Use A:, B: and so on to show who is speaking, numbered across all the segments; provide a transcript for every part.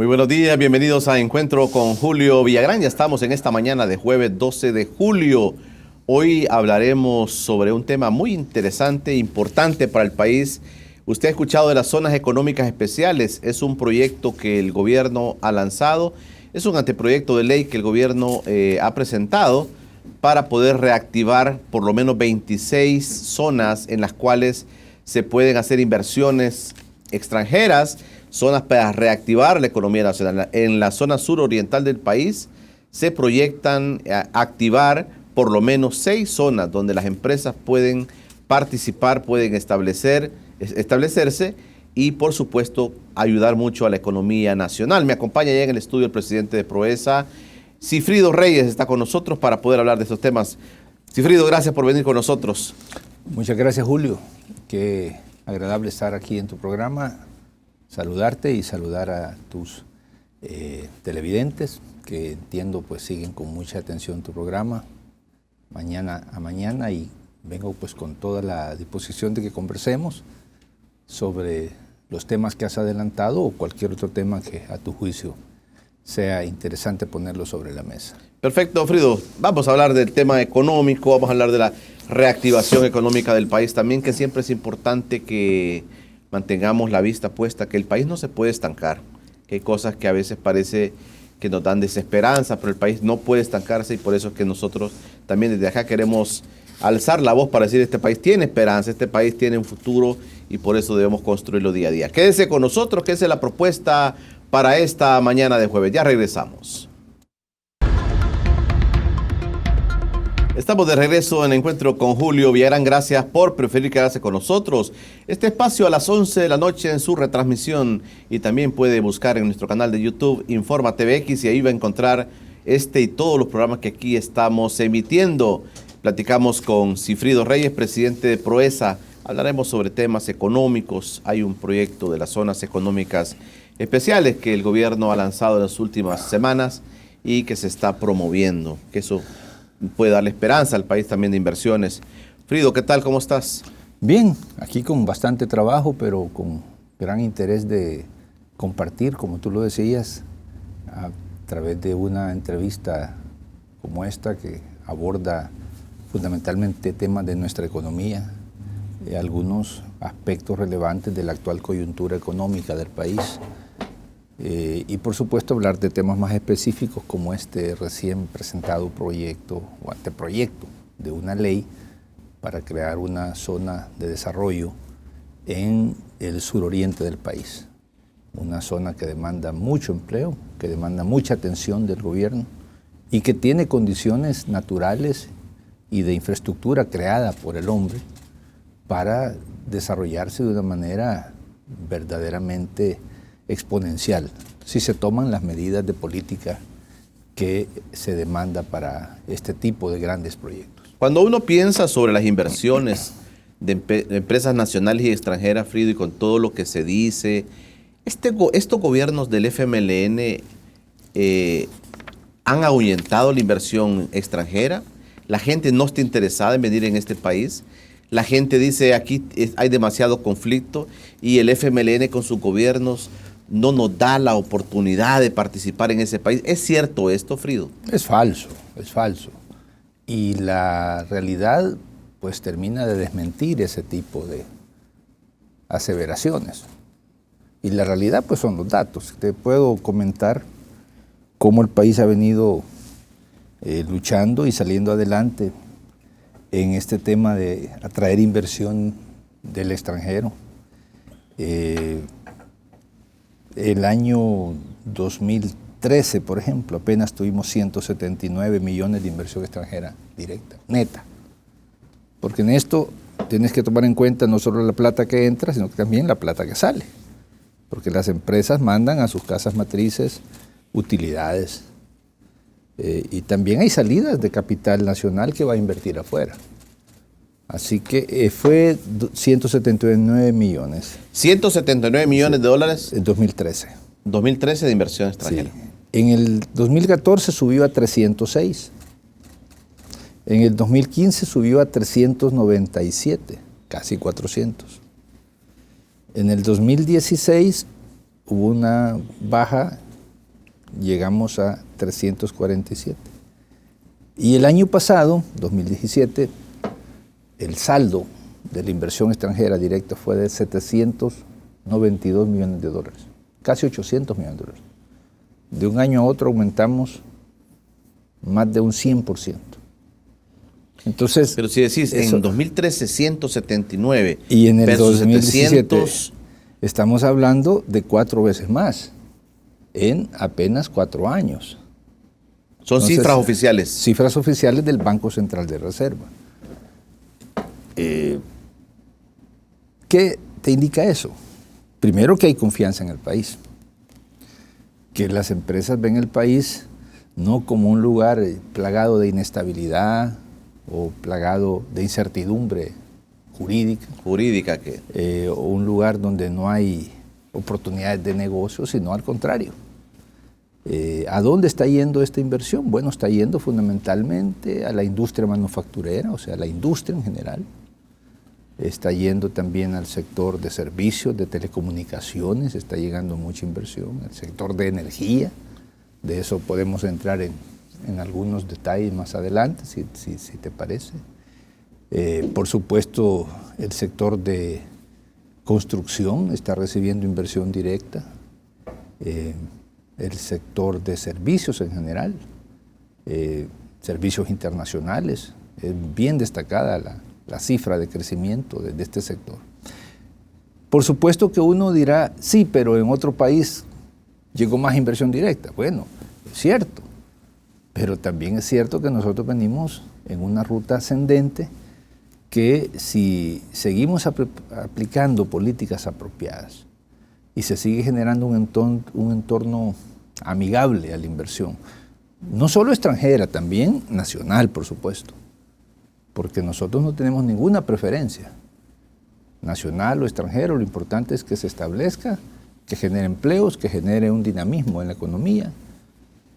A: Muy buenos días, bienvenidos a Encuentro con Julio Villagrán. Ya estamos en esta mañana de jueves 12 de julio. Hoy hablaremos sobre un tema muy interesante, importante para el país. Usted ha escuchado de las zonas económicas especiales. Es un proyecto que el gobierno ha lanzado. Es un anteproyecto de ley que el gobierno ha presentado para poder reactivar por lo menos 26 zonas en las cuales se pueden hacer inversiones extranjeras, zonas para reactivar la economía nacional. En la zona suroriental del país se proyectan activar por lo menos 6 zonas donde las empresas pueden participar, pueden establecerse y, por supuesto, ayudar mucho a la economía nacional. Me acompaña ya en el estudio el presidente de Proesa, Sigfrido Reyes, está con nosotros para poder hablar de estos temas. Sigfrido, gracias por venir con nosotros.
B: Muchas gracias, Julio. Qué agradable estar aquí en tu programa, saludarte y saludar a tus televidentes, que entiendo pues siguen con mucha atención tu programa mañana a mañana, y vengo pues con toda la disposición de que conversemos sobre los temas que has adelantado o cualquier otro tema que a tu juicio sea interesante ponerlo sobre la mesa.
A: Perfecto, Frido. Vamos a hablar del tema económico, vamos a hablar de la reactivación económica del país también, que siempre es importante que mantengamos la vista puesta, que el país no se puede estancar, que hay cosas que a veces parece que nos dan desesperanza, pero el país no puede estancarse, y por eso es que nosotros también desde acá queremos alzar la voz para decir: este país tiene esperanza, este país tiene un futuro, y por eso debemos construirlo día a día. Quédese con nosotros, que esa es la propuesta para esta mañana de jueves. Ya regresamos. Estamos de regreso en Encuentro con Julio Villagrán. Gracias por preferir quedarse con nosotros. Este espacio a las 11 de la noche en su retransmisión, y también puede buscar en nuestro canal de YouTube Informa TVX, y ahí va a encontrar este y todos los programas que aquí estamos emitiendo. Platicamos con Sigfrido Reyes, presidente de Proesa. Hablaremos sobre temas económicos. Hay un proyecto de las zonas económicas especiales que el gobierno ha lanzado en las últimas semanas y que se está promoviendo, que eso puede darle esperanza al país también de inversiones. Frido, ¿qué tal? ¿Cómo estás?
B: Bien, aquí con bastante trabajo, pero con gran interés de compartir, como tú lo decías, a través de una entrevista como esta que aborda fundamentalmente temas de nuestra economía, algunos aspectos relevantes de la actual coyuntura económica del país, y por supuesto hablar de temas más específicos como este recién presentado proyecto o anteproyecto de una ley para crear una zona de desarrollo en el suroriente del país. Una zona que demanda mucho empleo, que demanda mucha atención del gobierno y que tiene condiciones naturales y de infraestructura creada por el hombre para desarrollarse de una manera verdaderamente exponencial, si se toman las medidas de política que se demanda para este tipo de grandes proyectos.
A: Cuando uno piensa sobre las inversiones de empresas nacionales y extranjeras, Frido, y con todo lo que se dice, estos gobiernos del FMLN han ahuyentado la inversión extranjera. La gente no está interesada en venir en este país. La gente dice: aquí hay demasiado conflicto, y el FMLN con sus gobiernos no nos da la oportunidad de participar en ese país. ¿Es cierto esto, Frido?
B: Es falso, es falso. Y la realidad pues termina de desmentir ese tipo de aseveraciones. Y la realidad pues son los datos. Te puedo comentar cómo el país ha venido luchando y saliendo adelante en este tema de atraer inversión del extranjero. El año 2013, por ejemplo, apenas tuvimos 179 millones de inversión extranjera directa, neta. Porque en esto tienes que tomar en cuenta no solo la plata que entra, sino también la plata que sale. Porque las empresas mandan a sus casas matrices utilidades. Y también hay salidas de capital nacional que va a invertir afuera. Así que fue 179 millones.
A: 179 millones de dólares.
B: En 2013.
A: 2013 de inversión extranjera.
B: Sí. En el 2014 subió a 306. En el 2015 subió a 397, casi 400. En el 2016 hubo una baja llegamos a 347. Y el año pasado, 2017, el saldo de la inversión extranjera directa fue de 792 millones de dólares, casi 800 millones de dólares. De un año a otro aumentamos más de un 100%. Entonces,
A: pero si decís, en 2013 179
B: y en el
A: versus
B: 2017
A: 700,
B: estamos hablando de 4 veces más en apenas 4 años.
A: son
B: Entonces,
A: cifras oficiales.
B: Cifras oficiales del Banco Central de Reserva. ¿Qué te indica eso? Primero, que hay confianza en el país, que las empresas ven el país no como un lugar plagado de inestabilidad o plagado de incertidumbre jurídica, o un lugar donde no hay oportunidades de negocio, sino al contrario. ¿A dónde está yendo esta inversión? Bueno, está yendo fundamentalmente a la industria manufacturera, o sea, a la industria en general. Está yendo también al sector de servicios, de telecomunicaciones, está llegando mucha inversión, al sector de energía. De eso podemos entrar en algunos detalles más adelante, si te parece. Por supuesto, el sector de construcción está recibiendo inversión directa. El sector de servicios en general, servicios internacionales, es bien destacada la cifra de crecimiento de este sector. Por supuesto que uno dirá, sí, pero en otro país llegó más inversión directa. Bueno, es cierto, pero también es cierto que nosotros venimos en una ruta ascendente que si seguimos aplicando políticas apropiadas y se sigue generando un entorno amigable a la inversión, no solo extranjera, también nacional, por supuesto, porque nosotros no tenemos ninguna preferencia, nacional o extranjero. Lo importante es que se establezca, que genere empleos, que genere un dinamismo en la economía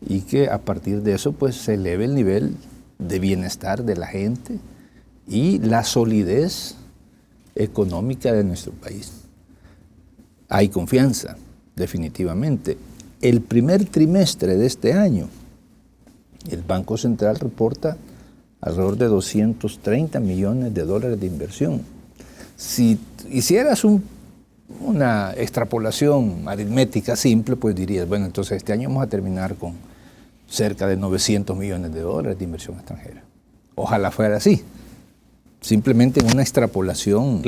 B: y que a partir de eso pues se eleve el nivel de bienestar de la gente y la solidez económica de nuestro país. Hay confianza, definitivamente. El primer trimestre de este año, el Banco Central reporta alrededor de 230 millones de dólares de inversión. Si hicieras una extrapolación aritmética simple, pues dirías, bueno, entonces este año vamos a terminar con cerca de 900 millones de dólares de inversión extranjera. Ojalá fuera así. Simplemente en una extrapolación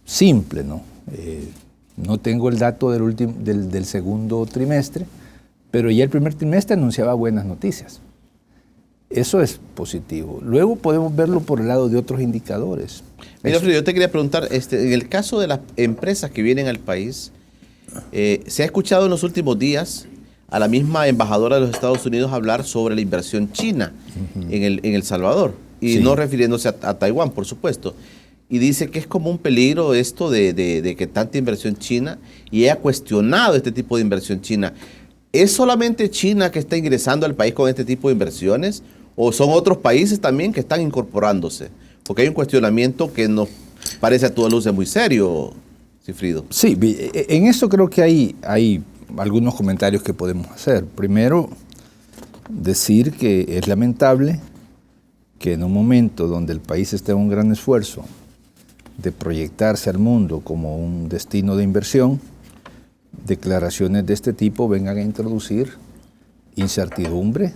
B: simple, ¿no? No tengo el dato del segundo trimestre, pero ya el primer trimestre anunciaba buenas noticias. Eso es positivo. Luego podemos verlo por el lado de otros indicadores.
A: Mira, Alfredo, yo te quería preguntar, en el caso de las empresas que vienen al país, se ha escuchado en los últimos días a la misma embajadora de los Estados Unidos hablar sobre la inversión china en El Salvador, y no refiriéndose a Taiwán, por supuesto. Y dice que es como un peligro esto de que tanta inversión china, y ella ha cuestionado este tipo de inversión china. ¿Es solamente China que está ingresando al país con este tipo de inversiones o son otros países también que están incorporándose? Porque hay un cuestionamiento que nos parece a toda luz muy serio, Sigfrido.
B: Sí, en esto creo que hay algunos comentarios que podemos hacer. Primero, decir que es lamentable que en un momento donde el país está en un gran esfuerzo de proyectarse al mundo como un destino de inversión, declaraciones de este tipo vengan a introducir incertidumbre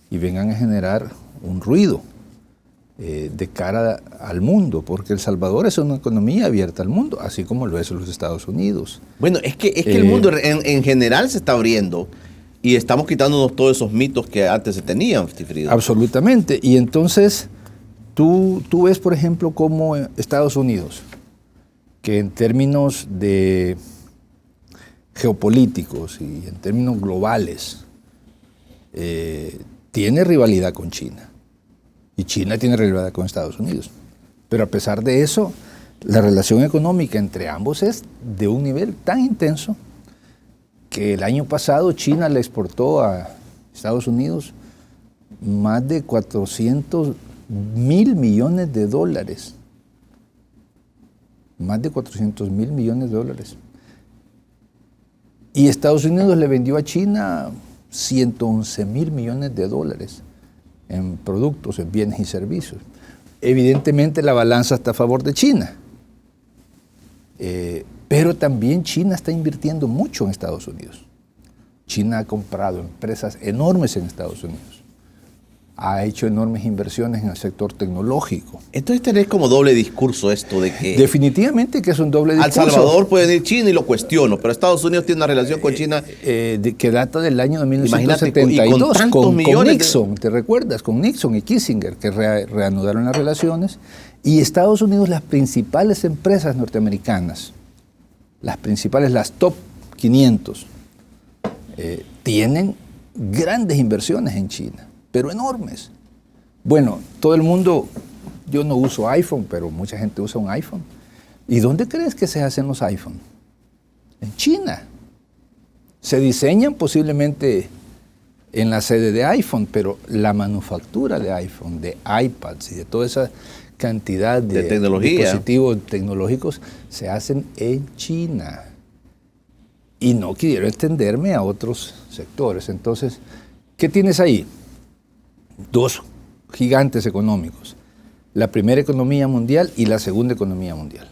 B: y vengan a generar un ruido de cara al mundo, porque El Salvador es una economía abierta al mundo, así como lo es los Estados Unidos.
A: Bueno, es que el mundo en general se está abriendo y estamos quitándonos todos esos mitos que antes se tenían, Sigfrido.
B: Absolutamente. Y entonces tú ves, por ejemplo, como Estados Unidos, que en términos de geopolíticos y en términos globales tiene rivalidad con China. Y China tiene rivalidad con Estados Unidos. Pero a pesar de eso, la relación económica entre ambos es de un nivel tan intenso que el año pasado China le exportó a Estados Unidos más de 400 mil millones de dólares. Más de 400 mil millones de dólares. Y Estados Unidos le vendió a China 111.000 millones de dólares en productos, en bienes y servicios. Evidentemente la balanza está a favor de China. Pero también China está invirtiendo mucho en Estados Unidos. China ha comprado empresas enormes en Estados Unidos. Ha hecho enormes inversiones en el sector tecnológico.
A: Entonces tenés como doble discurso esto de que...
B: Definitivamente que es un doble discurso.
A: Al Salvador puede venir China y lo cuestiono, pero Estados Unidos tiene una relación con China...
B: que data del año de 1972, con Nixon, ¿te recuerdas? Con Nixon y Kissinger, que reanudaron las relaciones. Y Estados Unidos, las principales empresas norteamericanas, las top 500, tienen grandes inversiones en China, pero enormes. Bueno, todo el mundo, yo no uso iPhone, pero mucha gente usa un iPhone. ¿Y dónde crees que se hacen los iPhone? En China. Se diseñan posiblemente en la sede de iPhone, pero la manufactura de iPhone, de iPads y de toda esa cantidad de dispositivos tecnológicos se hacen en China. Y no quiero extenderme a otros sectores. Entonces, ¿qué tienes ahí? Dos gigantes económicos. La primera economía mundial y la segunda economía mundial.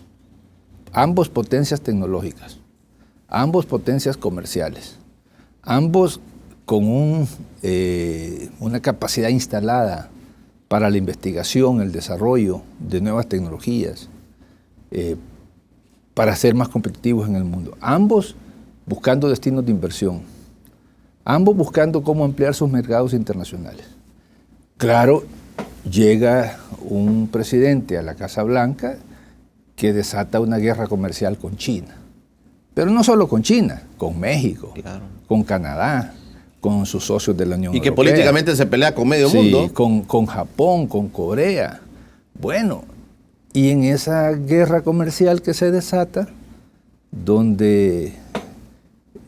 B: Ambos potencias tecnológicas, ambos potencias comerciales, ambos con una capacidad instalada para la investigación, el desarrollo de nuevas tecnologías, para ser más competitivos en el mundo. Ambos buscando destinos de inversión, ambos buscando cómo ampliar sus mercados internacionales. Claro, llega un presidente a la Casa Blanca que desata una guerra comercial con China. Pero no solo con China, con México, claro, con Canadá, con sus socios de la Unión Europea.
A: Y que políticamente se pelea con medio mundo.
B: Con Japón, con Corea. Bueno, y en esa guerra comercial que se desata, donde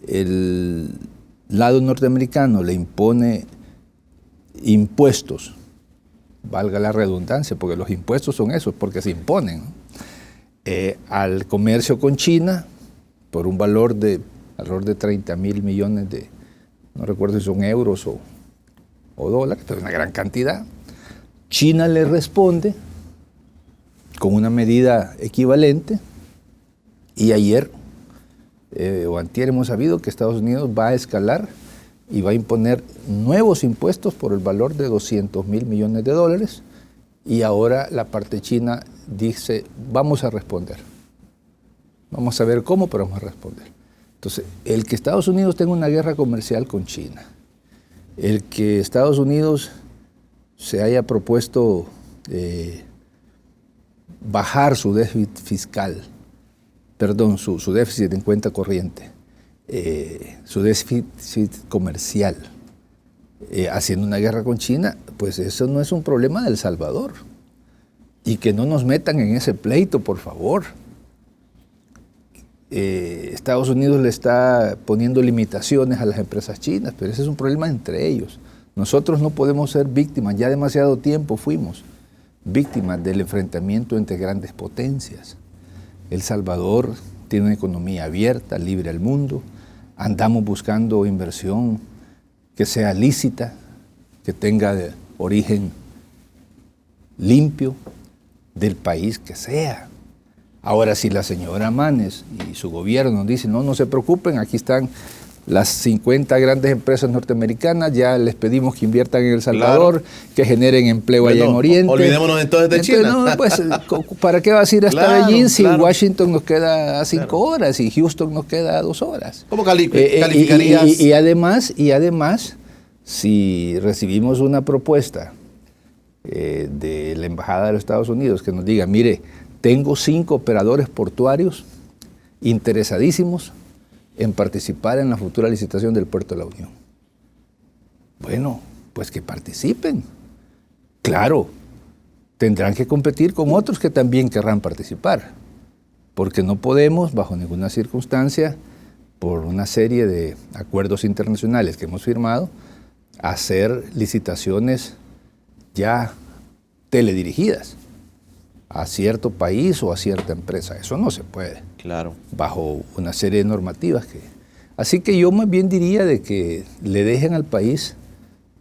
B: el lado norteamericano le impone impuestos, valga la redundancia, porque los impuestos son esos, porque se imponen, ¿no? Al comercio con China, por un valor de alrededor de 30.000 millones de, no recuerdo si son euros o dólares, pero una gran cantidad. China le responde con una medida equivalente, y ayer o antier hemos sabido que Estados Unidos va a escalar y va a imponer nuevos impuestos por el valor de 200.000 millones de dólares, y ahora la parte china dice, vamos a responder. Vamos a ver cómo, pero vamos a responder. Entonces, el que Estados Unidos tenga una guerra comercial con China, el que Estados Unidos se haya propuesto bajar su déficit fiscal, su déficit en cuenta corriente, su déficit comercial, haciendo una guerra con China, pues eso no es un problema de El Salvador. Y que no nos metan en ese pleito, por favor. Estados Unidos le está poniendo limitaciones a las empresas chinas, pero ese es un problema entre ellos. Nosotros no podemos ser víctimas, ya demasiado tiempo fuimos víctimas del enfrentamiento entre grandes potencias. El Salvador tiene una economía abierta, libre al mundo. Andamos buscando inversión que sea lícita, que tenga de origen limpio, del país que sea. Ahora, si la señora Manes y su gobierno dicen, no se preocupen, aquí están las 50 grandes empresas norteamericanas, ya les pedimos que inviertan en El Salvador, claro, que generen empleo allá en Oriente.
A: Olvidémonos entonces de China.
B: No, pues, ¿para qué vas a ir hasta Beijing si Washington nos queda a 5 horas y Houston nos queda a 2 horas?
A: ¿Cómo calificarías?
B: Y además, si recibimos una propuesta de la Embajada de los Estados Unidos que nos diga, mire, tengo 5 operadores portuarios interesadísimos en participar en la futura licitación del Puerto de la Unión. Bueno, pues que participen. Claro, tendrán que competir con otros que también querrán participar, porque no podemos, bajo ninguna circunstancia, por una serie de acuerdos internacionales que hemos firmado, hacer licitaciones ya teledirigidas a cierto país o a cierta empresa. Eso no se puede.
A: Claro.
B: Bajo una serie de normativas que Así que yo más bien diría de que le dejen al país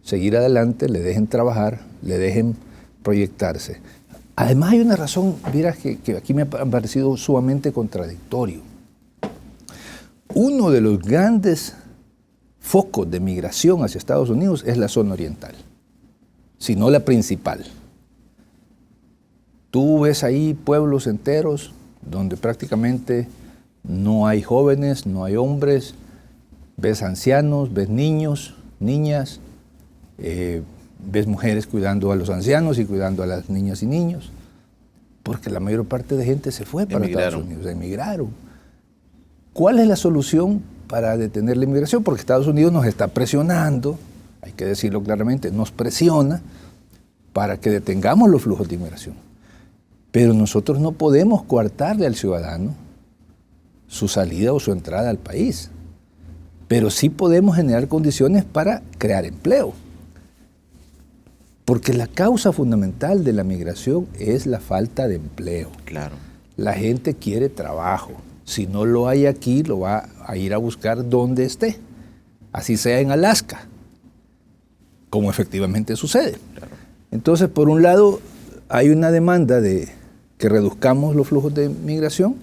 B: seguir adelante, le dejen trabajar, le dejen proyectarse. Además hay una razón, mira, que aquí me ha parecido sumamente contradictorio. Uno de los grandes focos de migración hacia Estados Unidos es la zona oriental, si no la principal. Tú ves ahí pueblos enteros donde prácticamente no hay jóvenes, no hay hombres, ves ancianos, ves niños, niñas, ves mujeres cuidando a los ancianos y cuidando a las niñas y niños, porque la mayor parte de gente se fue para Estados Unidos, emigraron. ¿Cuál es la solución para detener la inmigración? Porque Estados Unidos nos está presionando, hay que decirlo claramente, nos presiona para que detengamos los flujos de inmigración. Pero nosotros no podemos coartarle al ciudadano su salida o su entrada al país. Pero sí podemos generar condiciones para crear empleo. Porque la causa fundamental de la migración es la falta de empleo.
A: Claro.
B: La gente quiere trabajo. Si no lo hay aquí, lo va a ir a buscar donde esté. Así sea en Alaska, como efectivamente sucede.
A: Claro.
B: Entonces, por un lado, hay una demanda de que reduzcamos los flujos de migración.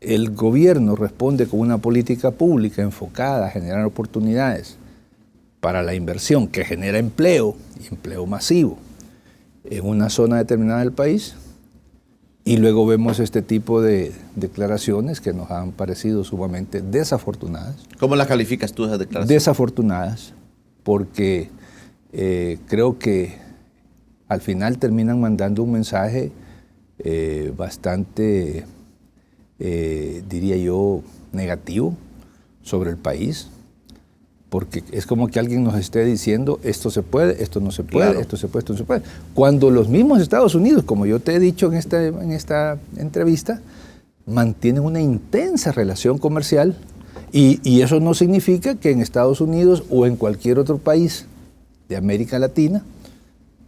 B: El gobierno responde con una política pública enfocada a generar oportunidades para la inversión que genera empleo, y empleo masivo, en una zona determinada del país, y luego vemos este tipo de declaraciones que nos han parecido sumamente desafortunadas.
A: ¿Cómo las calificas tú esas declaraciones?
B: Desafortunadas, porque creo que al final terminan mandando un mensaje bastante, diría yo, negativo sobre el país, porque es como que alguien nos esté diciendo esto se puede, esto no se puede, claro, esto se puede, esto no se puede. Cuando los mismos Estados Unidos, como yo te he dicho en esta entrevista, mantienen una intensa relación comercial y eso no significa que en Estados Unidos o en cualquier otro país de América Latina,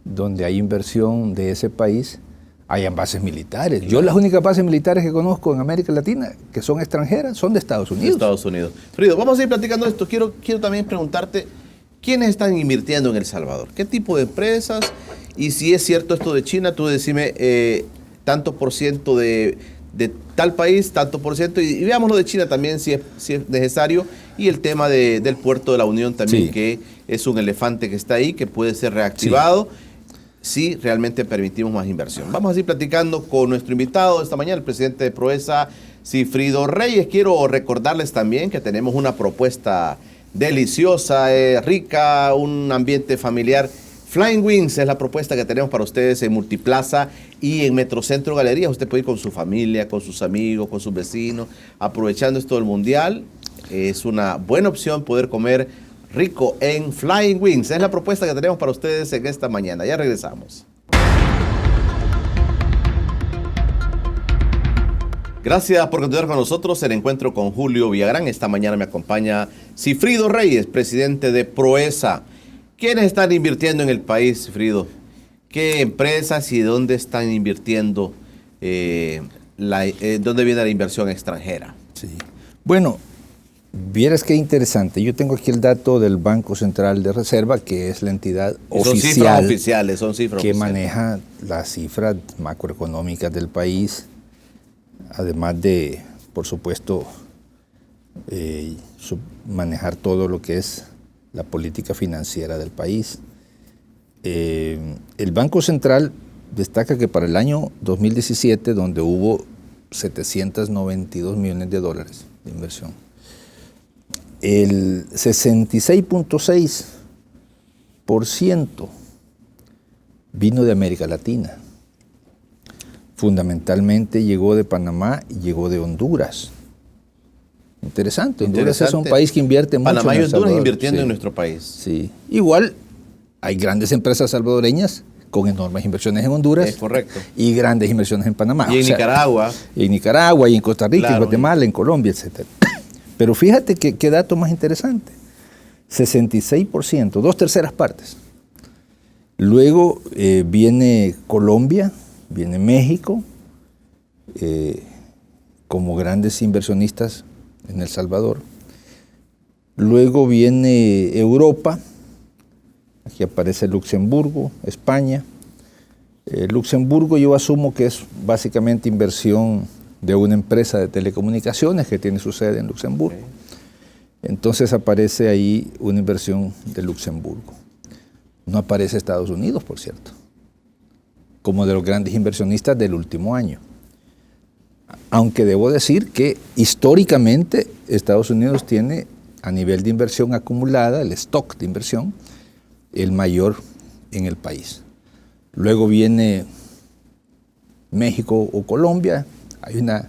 B: donde hay inversión de ese país, hayan bases militares. Claro. Yo las únicas bases militares que conozco en América Latina, que son extranjeras, son de Estados Unidos.
A: De Estados Unidos. Frido, vamos a ir platicando esto. Quiero también preguntarte, ¿quiénes están invirtiendo en El Salvador? ¿Qué tipo de empresas? Y si es cierto esto de China, tú decime tanto por ciento de tal país, tanto por ciento, y veamos lo de China también si es necesario, y el tema del puerto de la Unión también, sí, que es un elefante que está ahí, que puede ser reactivado. Sí. Si realmente permitimos más inversión. Vamos a ir platicando con nuestro invitado esta mañana, el presidente de Proesa, Sigfrido Reyes. Quiero recordarles también que tenemos una propuesta deliciosa, rica, un ambiente familiar. Flying Wings es la propuesta que tenemos para ustedes en Multiplaza y en Metrocentro Galerías. Usted puede ir con su familia, con sus amigos, con sus vecinos, aprovechando esto del Mundial. Es una buena opción poder comer rico en Flying Wings. Es la propuesta que tenemos para ustedes en esta mañana. Ya regresamos. Gracias por continuar con nosotros en Encuentro con Julio Villagrán. Esta mañana me acompaña Sigfrido Reyes, presidente de Proesa. ¿Quiénes están invirtiendo en el país, Sigfrido? ¿Qué empresas y dónde están invirtiendo? ¿Dónde viene la inversión extranjera?
B: Sí. Bueno, vieras qué interesante. Yo tengo aquí el dato del Banco Central de Reserva, que es la entidad oficial
A: son cifras
B: que
A: oficiales,
B: maneja las cifras macroeconómicas del país, además de, por supuesto, manejar todo lo que es la política financiera del país. El Banco Central destaca que para el año 2017, donde hubo 792 millones de dólares de inversión, el 66.6% vino de América Latina. Fundamentalmente llegó de Panamá y llegó de Honduras. Interesante. Honduras es un país que invierte mucho.
A: Panamá y Honduras invirtiendo en nuestro país.
B: Sí. Igual hay grandes empresas salvadoreñas con enormes inversiones en Honduras.
A: Es correcto.
B: Y grandes inversiones en Panamá.
A: Y en Nicaragua.
B: Y en Nicaragua, y en Costa Rica,
A: claro,
B: en Guatemala, en Colombia, etc. Pero fíjate qué dato más interesante. 66%, 2/3 partes. Luego viene Colombia, viene México, como grandes inversionistas en El Salvador. Luego viene Europa, aquí aparece Luxemburgo, España. Luxemburgo yo asumo que es básicamente inversión de una empresa de telecomunicaciones que tiene su sede en Luxemburgo. Entonces aparece ahí una inversión de Luxemburgo. No aparece Estados Unidos, por cierto, como de los grandes inversionistas del último año. Aunque debo decir que históricamente Estados Unidos tiene a nivel de inversión acumulada, el stock de inversión, el mayor en el país. Luego viene México o Colombia. Hay una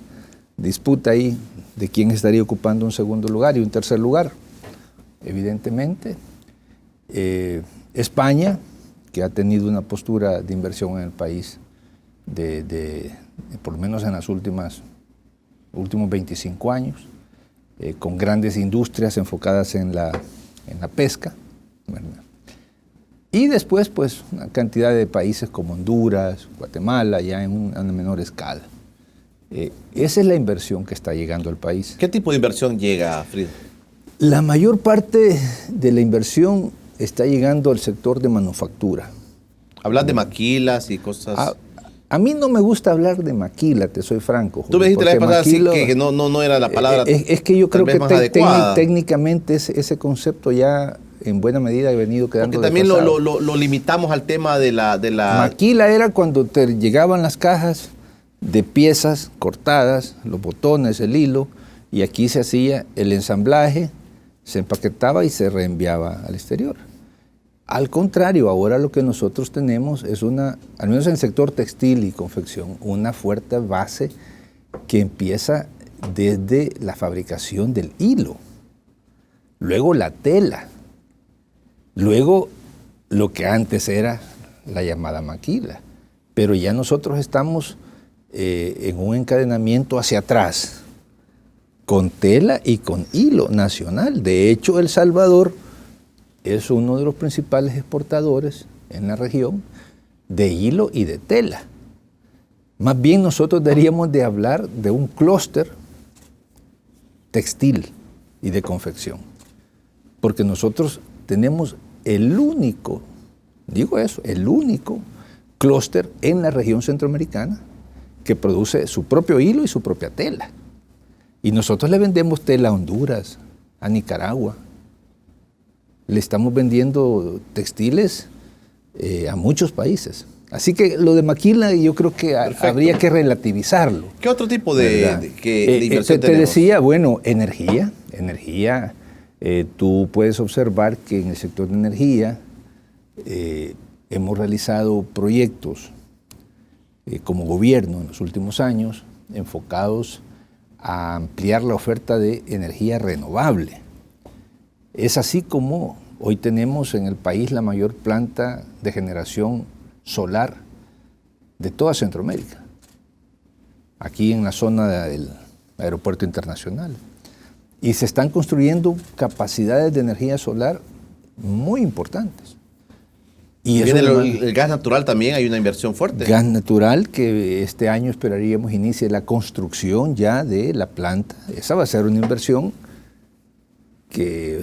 B: disputa ahí de quién estaría ocupando un segundo lugar y un tercer lugar, evidentemente. España, que ha tenido una postura de inversión en el país por lo menos en los últimos 25 años, con grandes industrias enfocadas en la pesca, ¿verdad? Y después, pues, una cantidad de países como Honduras, Guatemala, ya en una menor escala. Esa es la inversión que está llegando al país.
A: ¿Qué tipo de inversión llega, Frida?
B: La mayor parte de la inversión está llegando al sector de manufactura.
A: Hablan de maquilas y cosas.
B: A mí no me gusta hablar de maquila, te soy franco.
A: Julio, tú me dijiste la vez pasada así que no era la palabra.
B: Es que yo creo que técnicamente ese concepto ya en buena medida ha venido quedando
A: porque también lo limitamos al tema de la...
B: Maquila era cuando te llegaban las cajas de piezas cortadas, los botones, el hilo, y aquí se hacía el ensamblaje, se empaquetaba y se reenviaba al exterior. Al contrario, ahora lo que nosotros tenemos es al menos en el sector textil y confección, una fuerte base que empieza desde la fabricación del hilo, luego la tela, luego lo que antes era la llamada maquila. Pero ya nosotros estamos en un encadenamiento hacia atrás, con tela y con hilo nacional. De hecho, El Salvador es uno de los principales exportadores en la región de hilo y de tela. Más bien nosotros deberíamos de hablar de un clúster textil y de confección, porque nosotros tenemos el único clúster en la región centroamericana que produce su propio hilo y su propia tela. Y nosotros le vendemos tela a Honduras, a Nicaragua. Le estamos vendiendo textiles a muchos países. Así que lo de maquila yo creo que habría que relativizarlo.
A: ¿Qué otro tipo de inversión
B: te decía, bueno, energía. Tú puedes observar que en el sector de energía hemos realizado proyectos como gobierno en los últimos años enfocados a ampliar la oferta de energía renovable. Es así como hoy tenemos en el país la mayor planta de generación solar de toda Centroamérica, aquí en la zona del aeropuerto internacional. Y se están construyendo capacidades de energía solar muy importantes.
A: Y viene el gas natural también, hay una inversión fuerte.
B: Gas natural que este año esperaríamos inicie la construcción ya de la planta. Esa va a ser una inversión que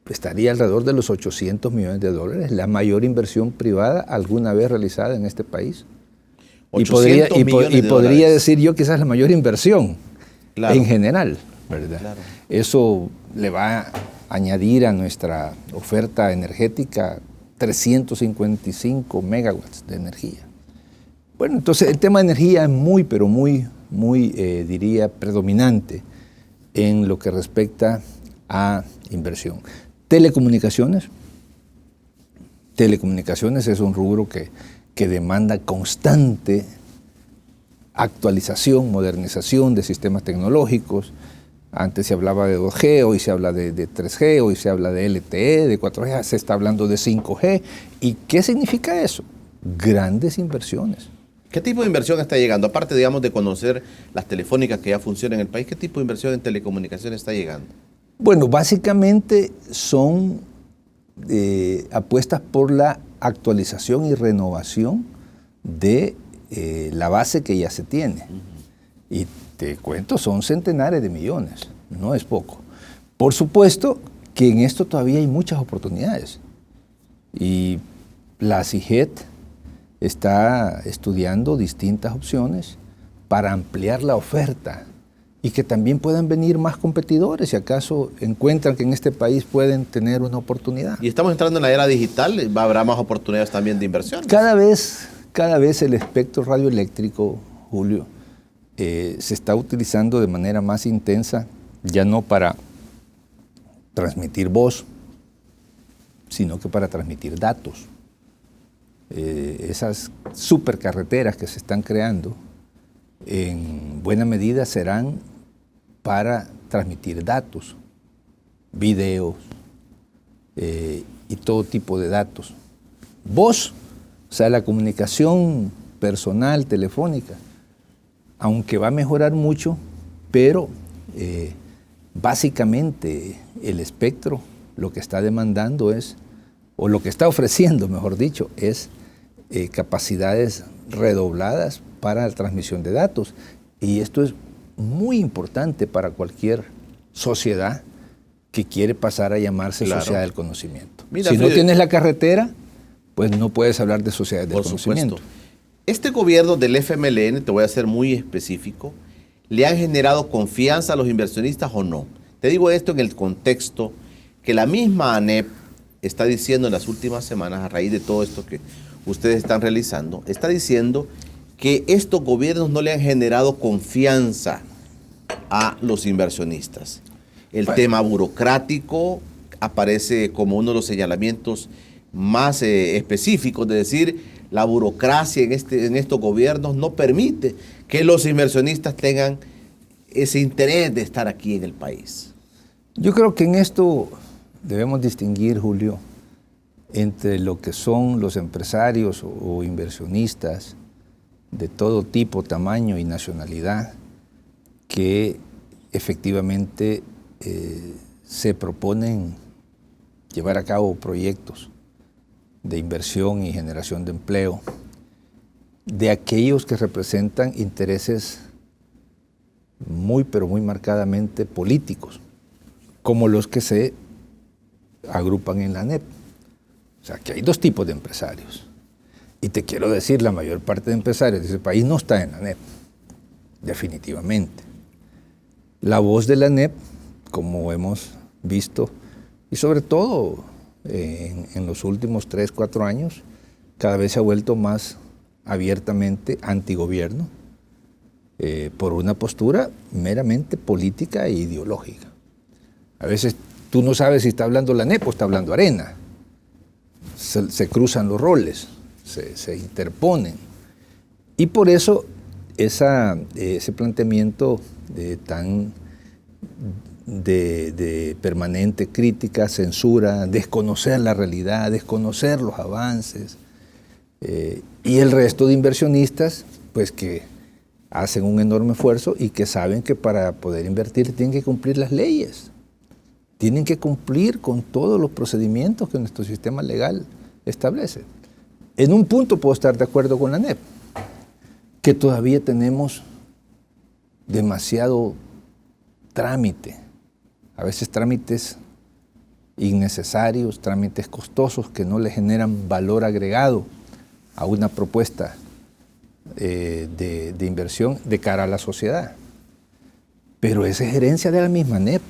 B: estaría alrededor de los $800 millones, la mayor inversión privada alguna vez realizada en este país. Y podría decir yo quizás la mayor inversión en general, ¿verdad? Claro. Eso le va a añadir a nuestra oferta energética 355 megawatts de energía. Bueno, entonces el tema de energía es muy, pero muy, diría, predominante en lo que respecta a inversión. Telecomunicaciones es un rubro que demanda constante actualización, modernización de sistemas tecnológicos. Antes se hablaba de 2G, hoy se habla de 3G, hoy se habla de LTE, de 4G, se está hablando de 5G. ¿Y qué significa eso? Grandes inversiones.
A: ¿Qué tipo de inversión está llegando? Aparte, digamos, de conocer las telefónicas que ya funcionan en el país, ¿qué tipo de inversión en telecomunicaciones está llegando?
B: Bueno, básicamente son apuestas por la actualización y renovación de la base que ya se tiene. Y te cuento, son centenares de millones, no es poco. Por supuesto que en esto todavía hay muchas oportunidades. Y la CIGET está estudiando distintas opciones para ampliar la oferta y que también puedan venir más competidores si acaso encuentran que en este país pueden tener una oportunidad.
A: Y estamos entrando en la era digital, habrá más oportunidades también de inversión.
B: Cada vez el espectro radioeléctrico, Julio, se está utilizando de manera más intensa, ya no para transmitir voz, sino que para transmitir datos. Esas supercarreteras que se están creando, en buena medida serán para transmitir datos, videos y todo tipo de datos. Voz, o sea, la comunicación personal, telefónica, aunque va a mejorar mucho, pero básicamente el espectro lo que está demandando es, o lo que está ofreciendo, mejor dicho, es capacidades redobladas para la transmisión de datos. Y esto es muy importante para cualquier sociedad que quiere pasar a llamarse sociedad del conocimiento. Mira, si no tienes la carretera, pues no puedes hablar de sociedad del conocimiento.
A: Por supuesto. Este gobierno del FMLN, te voy a ser muy específico, ¿le han generado confianza a los inversionistas o no? Te digo esto en el contexto que la misma ANEP está diciendo en las últimas semanas, a raíz de todo esto que ustedes están realizando, está diciendo que estos gobiernos no le han generado confianza a los inversionistas. El tema burocrático aparece como uno de los señalamientos más específicos, de decir, la burocracia en estos gobiernos no permite que los inversionistas tengan ese interés de estar aquí en el país.
B: Yo creo que en esto debemos distinguir, Julio, entre lo que son los empresarios o inversionistas de todo tipo, tamaño y nacionalidad que efectivamente se proponen llevar a cabo proyectos de inversión y generación de empleo, de aquellos que representan intereses muy, pero muy marcadamente políticos, como los que se agrupan en la ANEP. O sea, que hay dos tipos de empresarios. Y te quiero decir, la mayor parte de empresarios de ese país no está en la ANEP, definitivamente. La voz de la ANEP, como hemos visto, y sobre todo en los últimos 3, 4 años, cada vez se ha vuelto más abiertamente antigobierno por una postura meramente política e ideológica. A veces tú no sabes si está hablando la ANEP o está hablando Arena. Se cruzan los roles, se interponen. Y por eso ese planteamiento de permanente crítica, censura, desconocer la realidad, desconocer los avances, y el resto de inversionistas, pues que hacen un enorme esfuerzo y que saben que para poder invertir tienen que cumplir las leyes, tienen que cumplir con todos los procedimientos que nuestro sistema legal establece. En un punto puedo estar de acuerdo con la ANEP, que todavía tenemos demasiado trámite, a veces trámites innecesarios, trámites costosos que no le generan valor agregado a una propuesta de inversión de cara a la sociedad. Pero esa es herencia de la misma ANEP,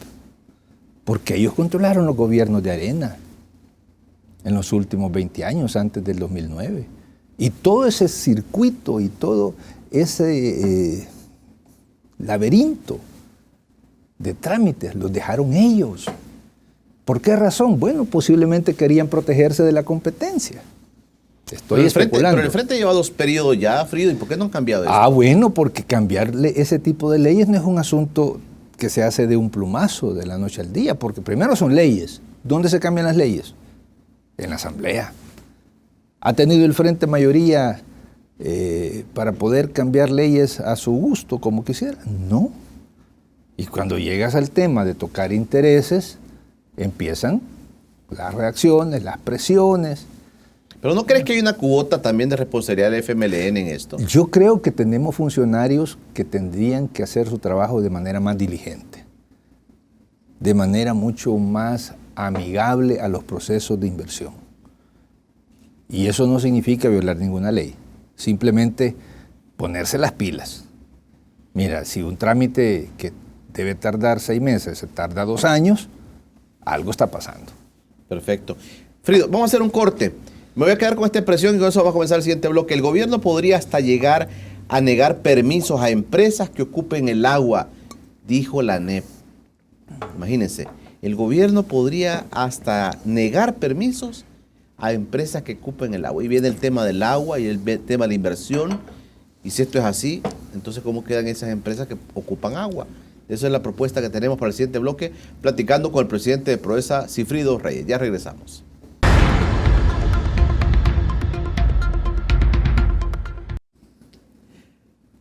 B: porque ellos controlaron los gobiernos de Arena en los últimos 20 años, antes del 2009. Y todo ese circuito y todo ese laberinto de trámites los dejaron ellos. ¿Por qué razón? Bueno, posiblemente querían protegerse de la competencia. Estoy especulando.
A: Pero el Frente lleva 2 periodos ya, Frido, ¿y por qué no han cambiado eso?
B: Ah, bueno, porque cambiarle ese tipo de leyes no es un asunto que se hace de un plumazo, de la noche al día, porque primero son leyes. ¿Dónde se cambian las leyes? En la Asamblea. ¿Ha tenido el Frente mayoría para poder cambiar leyes a su gusto, como quisiera? No. Y cuando llegas al tema de tocar intereses, empiezan las reacciones, las presiones.
A: ¿Pero no crees que hay una cuota también de responsabilidad del FMLN en esto?
B: Yo creo que tenemos funcionarios que tendrían que hacer su trabajo de manera más diligente, de manera mucho más amigable a los procesos de inversión. Y eso no significa violar ninguna ley, simplemente ponerse las pilas. Mira, si un trámite que debe tardar 6 meses se tarda 2 años, algo está pasando.
A: Perfecto. Frido, vamos a hacer un corte. Me voy a quedar con esta expresión y con eso vamos a comenzar el siguiente bloque. El gobierno podría hasta llegar a negar permisos a empresas que ocupen el agua, dijo la ANEP. Imagínense, el gobierno podría hasta negar permisos a empresas que ocupen el agua. Y viene el tema del agua y el tema de la inversión. Y si esto es así, entonces ¿cómo quedan esas empresas que ocupan agua? Esa es la propuesta que tenemos para el siguiente bloque, platicando con el presidente de Proesa, Sigfrido Reyes. Ya regresamos.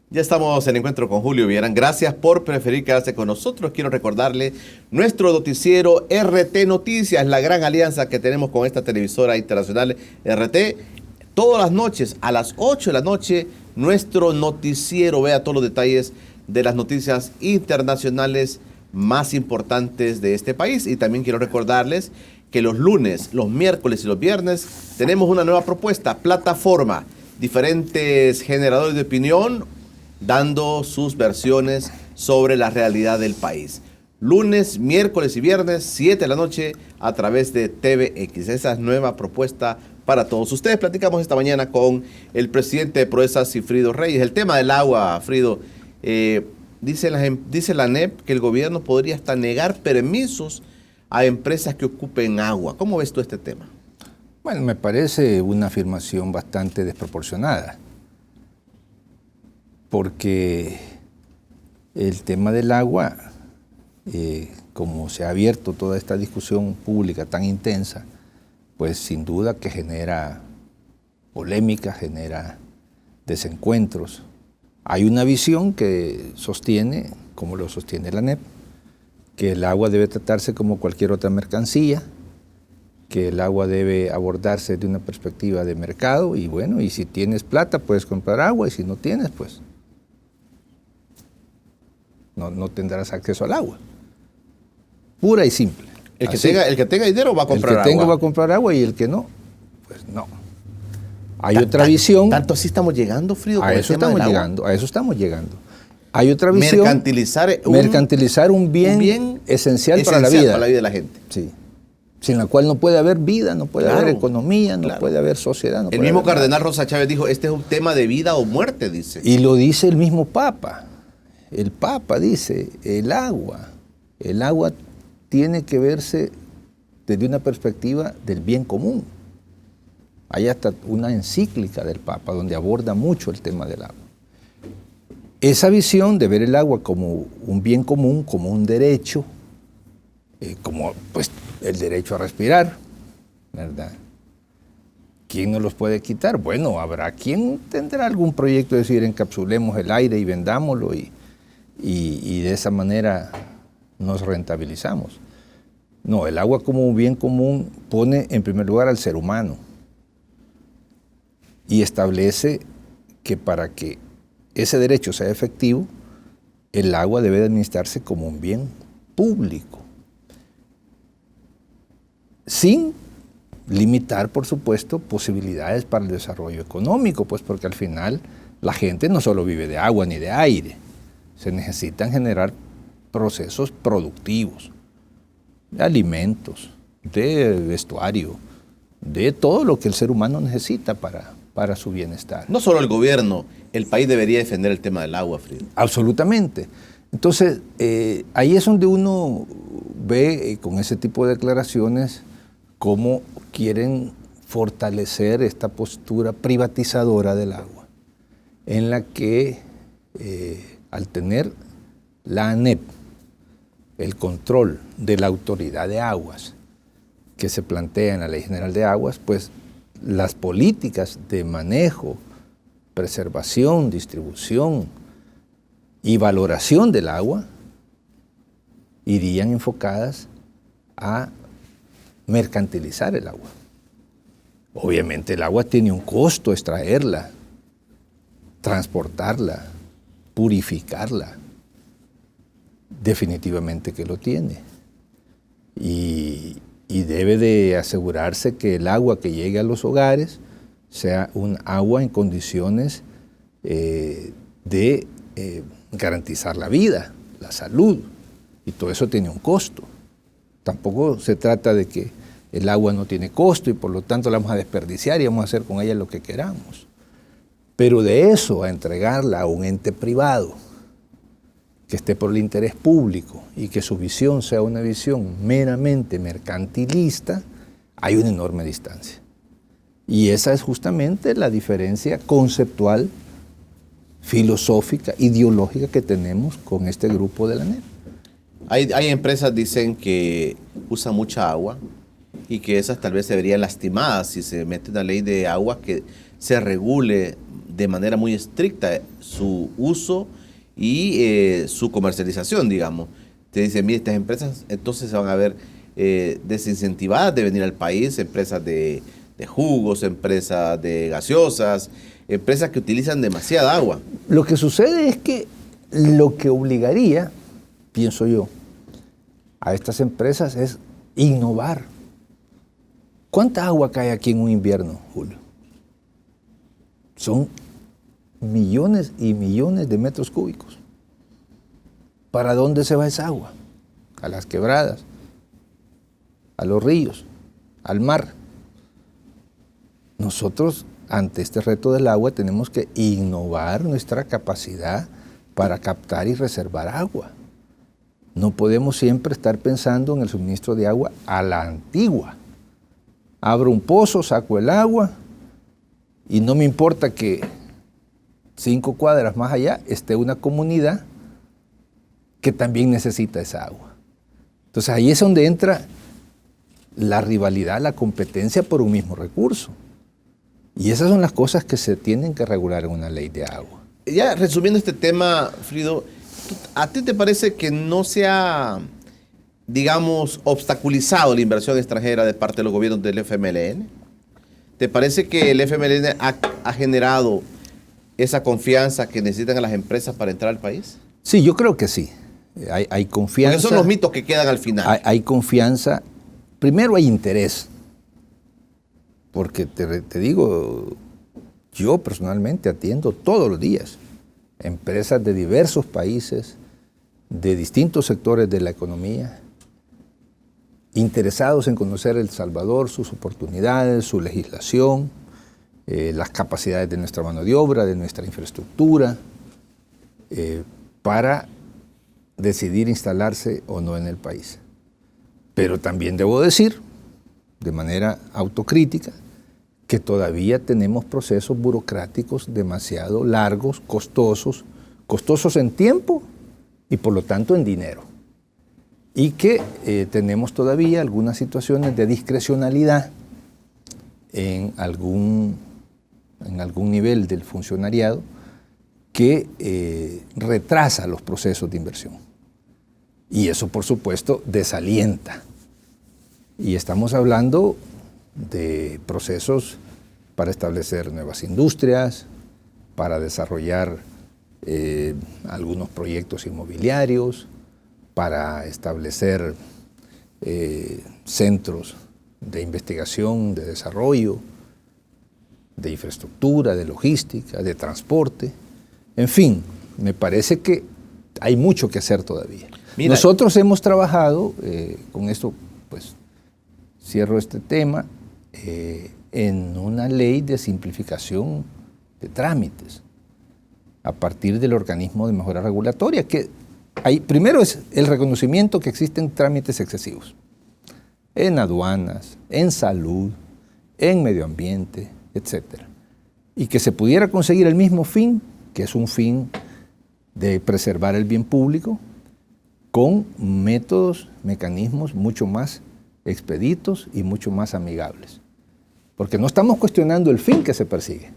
A: Ya estamos en encuentro con Julio Villagrán. Gracias por preferir quedarse con nosotros. Quiero recordarle nuestro noticiero RT Noticias, la gran alianza que tenemos con esta televisora internacional RT. Todas las noches, a las 8 de la noche, nuestro noticiero. Vea todos los detalles de las noticias internacionales más importantes de este país. Y también quiero recordarles que los lunes, los miércoles y los viernes tenemos una nueva propuesta, plataforma, diferentes generadores de opinión dando sus versiones sobre la realidad del país. Lunes, miércoles y viernes, 7 de la noche, a través de TVX. Esa es nueva propuesta para todos ustedes. Platicamos esta mañana con el presidente de Proesa, Sigfrido Reyes. El tema del agua, Frido, dice la ANEP que el gobierno podría hasta negar permisos a empresas que ocupen agua. ¿Cómo ves tú este tema?
B: Bueno, me parece una afirmación bastante desproporcionada, porque el tema del agua, como se ha abierto toda esta discusión pública tan intensa, pues sin duda que genera polémica, genera desencuentros. Hay una visión que sostiene, como lo sostiene la ANEP, que el agua debe tratarse como cualquier otra mercancía, que el agua debe abordarse de una perspectiva de mercado y bueno, y si tienes plata puedes comprar agua y si no tienes, pues no tendrás acceso al agua. Pura y simple.
A: El que tenga dinero va a comprar agua.
B: El que tenga va a comprar agua y el que no, pues no. Hay otra visión.
A: ¿Tanto así estamos llegando, Frido?
B: A eso estamos llegando. Hay otra visión. Mercantilizar un bien esencial para la vida
A: de la gente.
B: Sí. Sin la cual no puede haber vida, no puede haber economía, no puede haber sociedad.
A: El mismo cardenal Rosa Chávez dijo, este es un tema de vida o muerte, dice.
B: Y lo dice el mismo Papa. El Papa dice, el agua tiene que verse desde una perspectiva del bien común. Hay hasta una encíclica del Papa donde aborda mucho el tema del agua. Esa visión de ver el agua como un bien común, como un derecho, como pues el derecho a respirar, ¿verdad? ¿Quién nos los puede quitar? Bueno, habrá quien tendrá algún proyecto de decir encapsulemos el aire y vendámoslo y de esa manera nos rentabilizamos. No, el agua como un bien común pone en primer lugar al ser humano y establece que para que ese derecho sea efectivo, el agua debe de administrarse como un bien público, sin limitar, por supuesto, posibilidades para el desarrollo económico, pues porque al final la gente no solo vive de agua ni de aire, se necesitan generar procesos productivos, de alimentos, de vestuario, de todo lo que el ser humano necesita para su bienestar.
A: No solo el gobierno, el país debería defender el tema del agua, Frido.
B: Absolutamente. Entonces, ahí es donde uno ve con ese tipo de declaraciones cómo quieren fortalecer esta postura privatizadora del agua, en la que al tener la ANEP, el control de la autoridad de aguas que se plantea en la Ley General de Aguas, pues las políticas de manejo, preservación, distribución y valoración del agua irían enfocadas a mercantilizar el agua. Obviamente el agua tiene un costo extraerla, transportarla, purificarla. Definitivamente que lo tiene. Y y debe de asegurarse que el agua que llegue a los hogares sea un agua en condiciones de garantizar la vida, la salud, y todo eso tiene un costo. Tampoco se trata de que el agua no tiene costo y por lo tanto la vamos a desperdiciar y vamos a hacer con ella lo que queramos. Pero de eso a entregarla a un ente privado que esté por el interés público y que su visión sea una visión meramente mercantilista, hay una enorme distancia. Y esa es justamente la diferencia conceptual, filosófica, ideológica que tenemos con este grupo de la ANEP.
A: Hay empresas dicen que usan mucha agua y que esas tal vez se verían lastimadas si se mete una ley de agua que se regule de manera muy estricta su uso y su comercialización, digamos. Te dicen, mire, estas empresas entonces se van a ver desincentivadas de venir al país, empresas de jugos, empresas de gaseosas, empresas que utilizan demasiada agua.
B: Lo que sucede es que lo que obligaría, pienso yo, a estas empresas es innovar. ¿Cuánta agua cae aquí en un invierno, Julio? Son millones y millones de metros cúbicos. ¿Para dónde se va esa agua? A las quebradas, a los ríos, al mar. Nosotros, ante este reto del agua, tenemos que innovar nuestra capacidad para captar y reservar agua. No podemos siempre estar pensando en el suministro de agua a la antigua. Abro un pozo, saco el agua y no me importa que 5 cuadras más allá esté una comunidad que también necesita esa agua. Entonces ahí es donde entra la rivalidad, la competencia por un mismo recurso. Y esas son las cosas que se tienen que regular en una ley de agua.
A: Ya resumiendo este tema, Frido, ¿a ti te parece que no se ha, digamos, obstaculizado la inversión extranjera de parte de los gobiernos del FMLN? ¿Te parece que el FMLN ha generado esa confianza que necesitan a las empresas para entrar al país?
B: Sí, yo creo que sí. Hay confianza.
A: Porque son los mitos que quedan al final.
B: Hay confianza. Primero hay interés. Porque te digo, yo personalmente atiendo todos los días empresas de diversos países, de distintos sectores de la economía, interesados en conocer El Salvador, sus oportunidades, su legislación, las capacidades de nuestra mano de obra, de nuestra infraestructura, para decidir instalarse o no en el país. Pero también debo decir, de manera autocrítica, que todavía tenemos procesos burocráticos demasiado largos, costosos en tiempo y por lo tanto en dinero. Y que tenemos todavía algunas situaciones de discrecionalidad en algún nivel del funcionariado que retrasa los procesos de inversión. Y eso, por supuesto, desalienta. Y estamos hablando de procesos para establecer nuevas industrias, para desarrollar algunos proyectos inmobiliarios, para establecer centros de investigación, de desarrollo, de infraestructura, de logística, de transporte. En fin, me parece que hay mucho que hacer todavía. Mira, nosotros hemos trabajado, con esto pues cierro este tema, en una ley de simplificación de trámites a partir del organismo de mejora regulatoria, que primero es el reconocimiento que existen trámites excesivos en aduanas, en salud, en medio ambiente, etc. Y que se pudiera conseguir el mismo fin, que es un fin de preservar el bien público, con métodos, mecanismos mucho más expeditos y mucho más amigables. Porque no estamos cuestionando el fin que se persigue,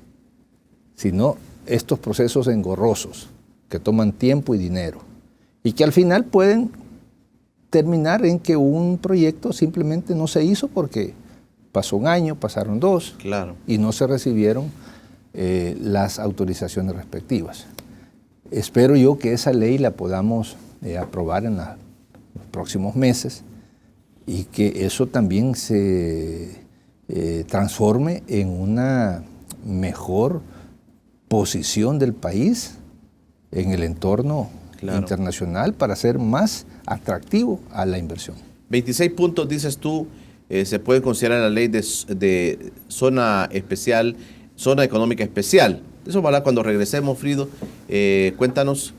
B: sino estos procesos engorrosos que toman tiempo y dinero y que al final pueden terminar en que un proyecto simplemente no se hizo porque pasó un año, pasaron 2,
A: claro,
B: y no se recibieron las autorizaciones respectivas. Espero yo que esa ley la podamos aprobar en los próximos meses y que eso también se transforme en una mejor posición del país en el entorno internacional para ser más atractivo a la inversión.
A: 26 puntos, dices tú, se puede considerar la ley de zona especial, zona económica especial. De eso va a hablar cuando regresemos, Frido. Cuéntanos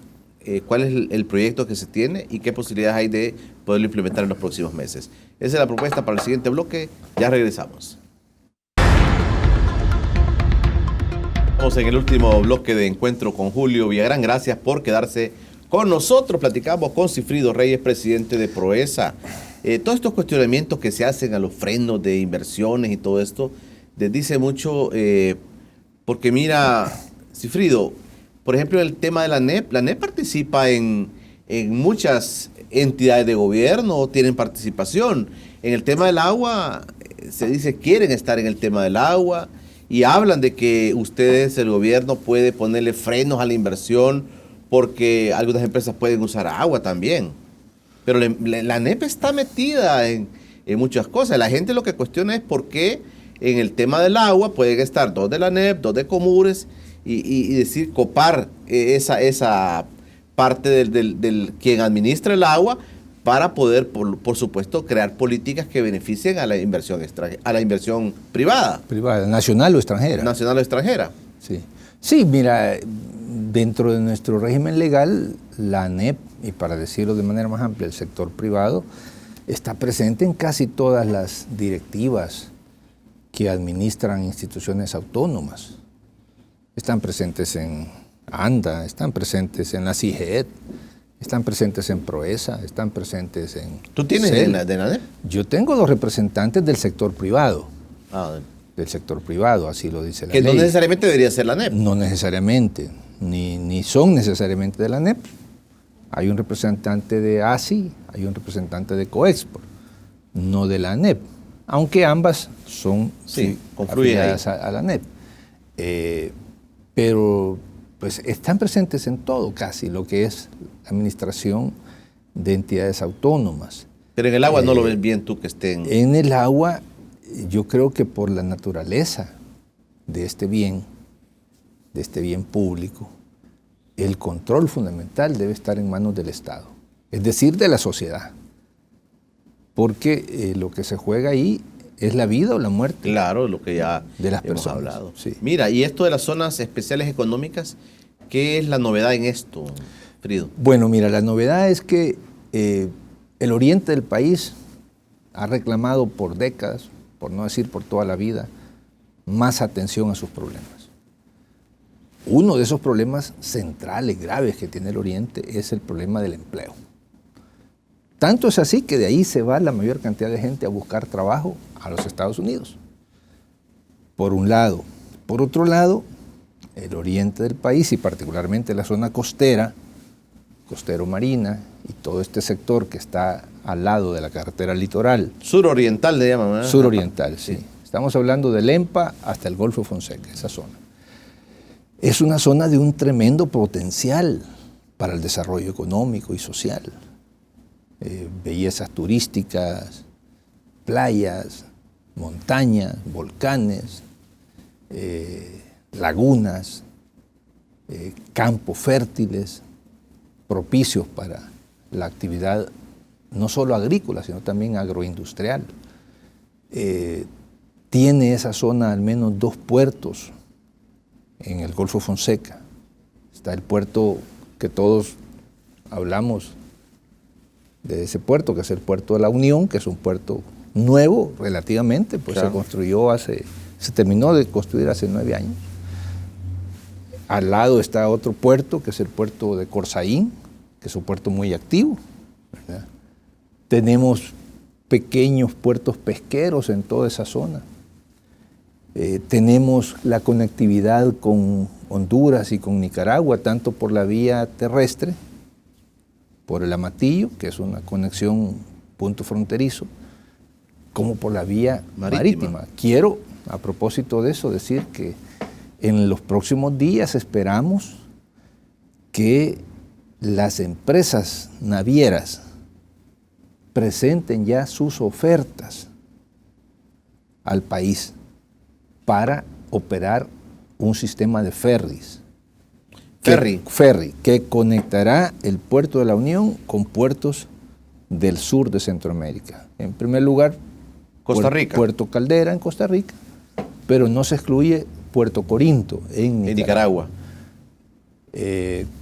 A: cuál es el proyecto que se tiene y qué posibilidades hay de poderlo implementar en los próximos meses. Esa es la propuesta para el siguiente bloque. Ya regresamos. Estamos en el último bloque de Encuentro con Julio Villagrán. Gracias por quedarse con nosotros. Platicamos con Sigfrido Reyes, presidente de Proesa. Todos estos cuestionamientos que se hacen a los frenos de inversiones y todo esto, les dice mucho, porque mira, Sigfrido, por ejemplo, el tema de la NEP participa en muchas entidades de gobierno, tienen participación. En el tema del agua, se dice quieren estar en el tema del agua y hablan de que ustedes, el gobierno, puede ponerle frenos a la inversión porque algunas empresas pueden usar agua también. Pero la NEP está metida en muchas cosas. La gente lo que cuestiona es por qué en el tema del agua pueden estar 2 de la NEP, 2 de Comures y decir copar esa parte del quien administra el agua para poder, por supuesto, crear políticas que beneficien a la inversión a la inversión privada.
B: Privada, nacional o extranjera.
A: Nacional o extranjera.
B: Sí. Sí, mira, dentro de nuestro régimen legal, la ANEP, y para decirlo de manera más amplia, el sector privado, está presente en casi todas las directivas que administran instituciones autónomas. Están presentes en ANDA, están presentes en la CIGED, están presentes en Proesa, están presentes en...
A: ¿Tú tienes de la NEP?
B: Yo tengo los representantes del sector privado.
A: Ah,
B: del sector privado, así lo dice la
A: ley. Que no necesariamente debería ser la NEP.
B: No necesariamente, ni son necesariamente de la NEP. Hay un representante de ASI, hay un representante de Coexport, no de la NEP, aunque ambas son afiliadas a la NEP. Pero pues están presentes en todo casi lo que es la administración de entidades autónomas.
A: Pero en el agua no lo ves bien tú que estén...
B: En el agua, yo creo que por la naturaleza de este bien público, el control fundamental debe estar en manos del Estado, es decir, de la sociedad. Porque lo que se juega ahí es la vida o la muerte.
A: Claro, lo que ya
B: de las
A: hemos
B: personas.
A: hablado.
B: Sí.
A: Mira, y esto de las zonas especiales económicas, ¿qué es la novedad en esto, Frido?
B: Bueno, mira, la novedad es que el oriente del país ha reclamado por décadas, por no decir por toda la vida, más atención a sus problemas. Uno de esos problemas centrales, graves que tiene el oriente es el problema del empleo. Tanto es así que de ahí se va la mayor cantidad de gente a buscar trabajo a los Estados Unidos. Por un lado. Por otro lado, el oriente del país y particularmente la zona costera, costero-marina y todo este sector que está al lado de la carretera litoral.
A: Suroriental le llaman, ¿verdad?
B: Suroriental, sí. Estamos hablando del EMPA hasta el Golfo Fonseca, esa zona. Es una zona de un tremendo potencial para el desarrollo económico y social. Bellezas turísticas, playas, montañas, volcanes, lagunas, campos fértiles, propicios para la actividad no solo agrícola, sino también agroindustrial. Tiene esa zona al menos 2 puertos en el Golfo Fonseca. Está el puerto que todos hablamos de ese puerto, que es el puerto de la Unión, que es un puerto nuevo relativamente, pues claro. Se terminó de construir hace 9 años. Al lado está otro puerto, que es el puerto de Corzaín, que es un puerto muy activo, ¿verdad? Tenemos pequeños puertos pesqueros en toda esa zona. Tenemos la conectividad con Honduras y con Nicaragua, tanto por la vía terrestre, por el Amatillo, que es una conexión punto fronterizo, como por la vía marítima. Quiero, a propósito de eso, decir que en los próximos días esperamos que las empresas navieras presenten ya sus ofertas al país para operar un sistema de ferries. Ferry, que conectará el puerto de la Unión con puertos del sur de Centroamérica. En primer lugar,
A: Costa Rica.
B: Puerto Caldera en Costa Rica, pero no se excluye Puerto Corinto en Nicaragua.